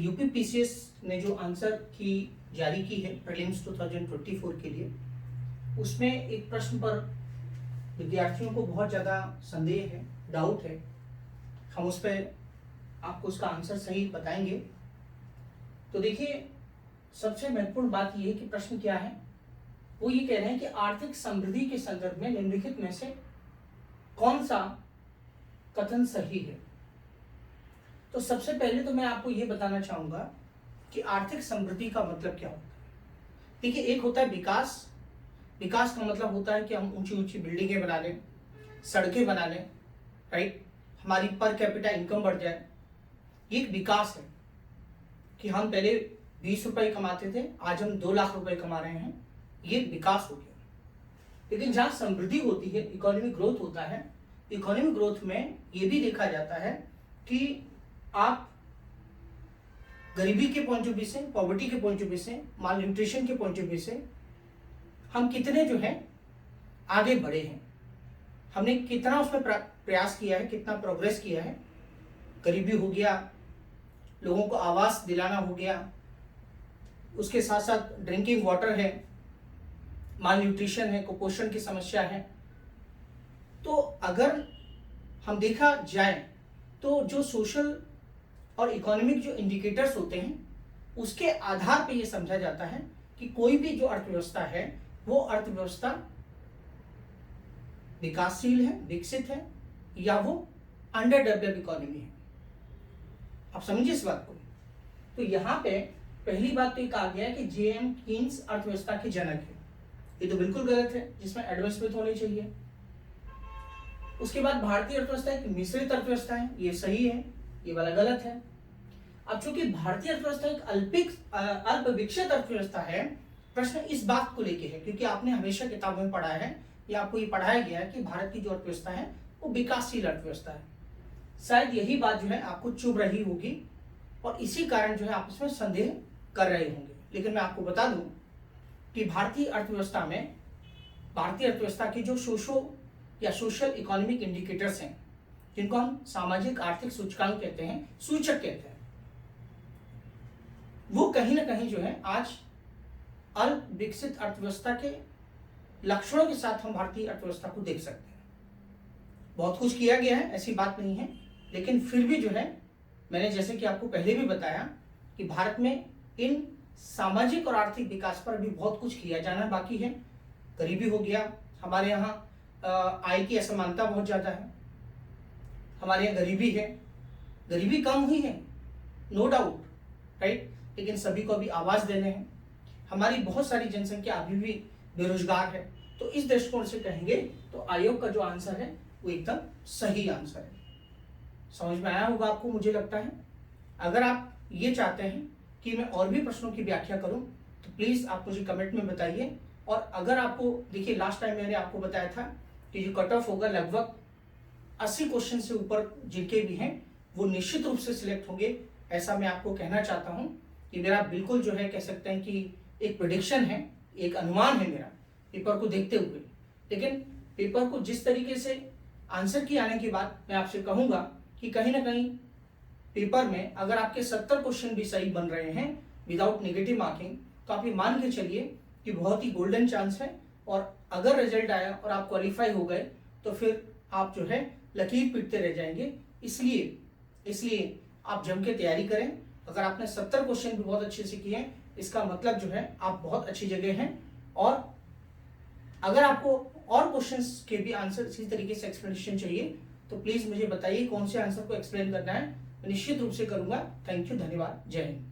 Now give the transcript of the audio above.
UP PCS ने जो answer की जारी की है प्रीलिम्स 2024 के लिए, उसमें एक प्रश्न पर विद्यार्थियों को बहुत ज़्यादा संदेह है, डाउट है। हम उस पर आपको उसका आंसर सही बताएंगे। तो देखिए, सबसे महत्वपूर्ण बात यह है कि प्रश्न क्या है। वो ये कह रहे हैं कि आर्थिक समृद्धि के संदर्भ में निम्नलिखित में से कौन सा कथन सही है। तो सबसे पहले तो मैं आपको ये बताना चाहूंगा कि आर्थिक समृद्धि का मतलब क्या होता है। देखिए, एक होता है विकास। विकास का मतलब होता है कि हम ऊंची ऊंची बिल्डिंगें बना लें, सड़कें बना लें, राइट, हमारी पर कैपिटा इनकम बढ़ जाए। ये एक विकास है कि हम पहले 20 रुपए कमाते थे, आज हम 2 लाख रुपए कमा रहे हैं। ये विकास हो गया। लेकिन जहां समृद्धि होती है, इकोनॉमिक ग्रोथ होता है, इकोनॉमिक ग्रोथ में ये भी देखा जाता है कि आप गरीबी के पॉइंट ऑफ व्यू से, पॉवर्टी के पॉइंट ऑफ व्यू से, माल न्यूट्रिशन के पॉइंट ऑफ व्यू से हम कितने जो है आगे बढ़े हैं, हमने कितना उसमें प्रयास किया है, कितना प्रोग्रेस किया है। गरीबी हो गया, लोगों को आवास दिलाना हो गया, उसके साथ साथ ड्रिंकिंग वाटर है, माल न्यूट्रिशन है, कुपोषण की समस्या है। तो अगर हम देखा जाए तो जो सोशल और इकोनॉमिक जो इंडिकेटर्स होते हैं, उसके आधार पे ये समझा जाता है कि कोई भी जो अर्थव्यवस्था है वो अर्थव्यवस्था विकासशील है, विकसित है, या वो अंडर डेवलप्ड इकोनॉमी है। आप समझिए इस बात को। तो यहाँ पे पहली बात तो ये कहा गया है कि जेएम कीन्स अर्थव्यवस्था के जनक है। ये तो बिल्कुल गलत है, जिसमें एडम स्मिथ होनी चाहिए। उसके बाद भारतीय अर्थव्यवस्था एक मिश्रित अर्थव्यवस्था है, ये सही है, ये वाला गलत है। अब चूंकि भारतीय अर्थव्यवस्था एक अल्प विकसित अर्थव्यवस्था है, प्रश्न इस बात को लेके है क्योंकि आपने हमेशा किताबों में पढ़ा है या आपको ये पढ़ाया गया है कि भारत की जो अर्थव्यवस्था है वो विकासशील अर्थव्यवस्था है। शायद यही बात जो है आपको चुभ रही होगी और इसी कारण जो है आप इसमें संदेह कर रहे होंगे। लेकिन मैं आपको बता दूं कि भारतीय अर्थव्यवस्था के जो सोशल इकोनॉमिक इंडिकेटर्स हैं, जिनको हम सामाजिक आर्थिक सूचकांक कहते हैं, सूचक कहते हैं, वो कहीं ना कहीं जो है आज अल्प विकसित अर्थव्यवस्था के लक्षणों के साथ हम भारतीय अर्थव्यवस्था को देख सकते हैं। बहुत कुछ किया गया है, ऐसी बात नहीं है, लेकिन फिर भी जो है मैंने जैसे कि आपको पहले भी बताया कि भारत में इन सामाजिक और आर्थिक विकास पर भी बहुत कुछ किया जाना बाकी है। गरीबी हो गया, हमारे यहाँ आय की असमानता बहुत ज़्यादा है, हमारे यहाँ गरीबी है, गरीबी कम हुई है नो डाउट, राइट, लेकिन सभी को अभी आवाज़ देने हैं। हमारी बहुत सारी जनसंख्या अभी भी बेरोजगार है। तो इस दृष्टिकोण से कहेंगे तो आयोग का जो आंसर है वो एकदम सही आंसर है। समझ में आया होगा आपको, मुझे लगता है। अगर आप ये चाहते हैं कि मैं और भी प्रश्नों की व्याख्या करूं तो प्लीज आप मुझे कमेंट में बताइए। और अगर आपको, देखिए लास्ट टाइम मैंने आपको बताया था कि जो कट ऑफ होगा लगभग 80 क्वेश्चन से ऊपर जिनके भी हैं वो निश्चित रूप से सिलेक्ट होंगे, ऐसा मैं आपको कहना चाहता हूं कि मेरा बिल्कुल जो है कह सकते हैं कि एक प्रेडिक्शन है, एक अनुमान है मेरा पेपर को देखते हुए। लेकिन पेपर को जिस तरीके से आंसर की आने के बाद मैं आपसे कहूंगा कि कहीं ना कहीं पेपर में अगर आपके 70 क्वेश्चन भी सही बन रहे हैं विदाउट नेगेटिव मार्किंग, तो आप ये मान के चलिए कि बहुत ही गोल्डन चांस है। और अगर रिजल्ट आया और आप क्वालिफाई हो गए तो फिर आप जो है लकीर पीटते रह जाएंगे। इसलिए आप जम के तैयारी करें। अगर आपने 70 क्वेश्चन भी बहुत अच्छे से किए हैं, इसका मतलब जो है आप बहुत अच्छी जगह हैं। और अगर आपको और क्वेश्चंस के भी आंसर इसी तरीके से एक्सप्लेनेशन चाहिए तो प्लीज मुझे बताइए कौन से आंसर को एक्सप्लेन करना है, मैं निश्चित रूप से करूंगा। थैंक यू, धन्यवाद, जय हिंद।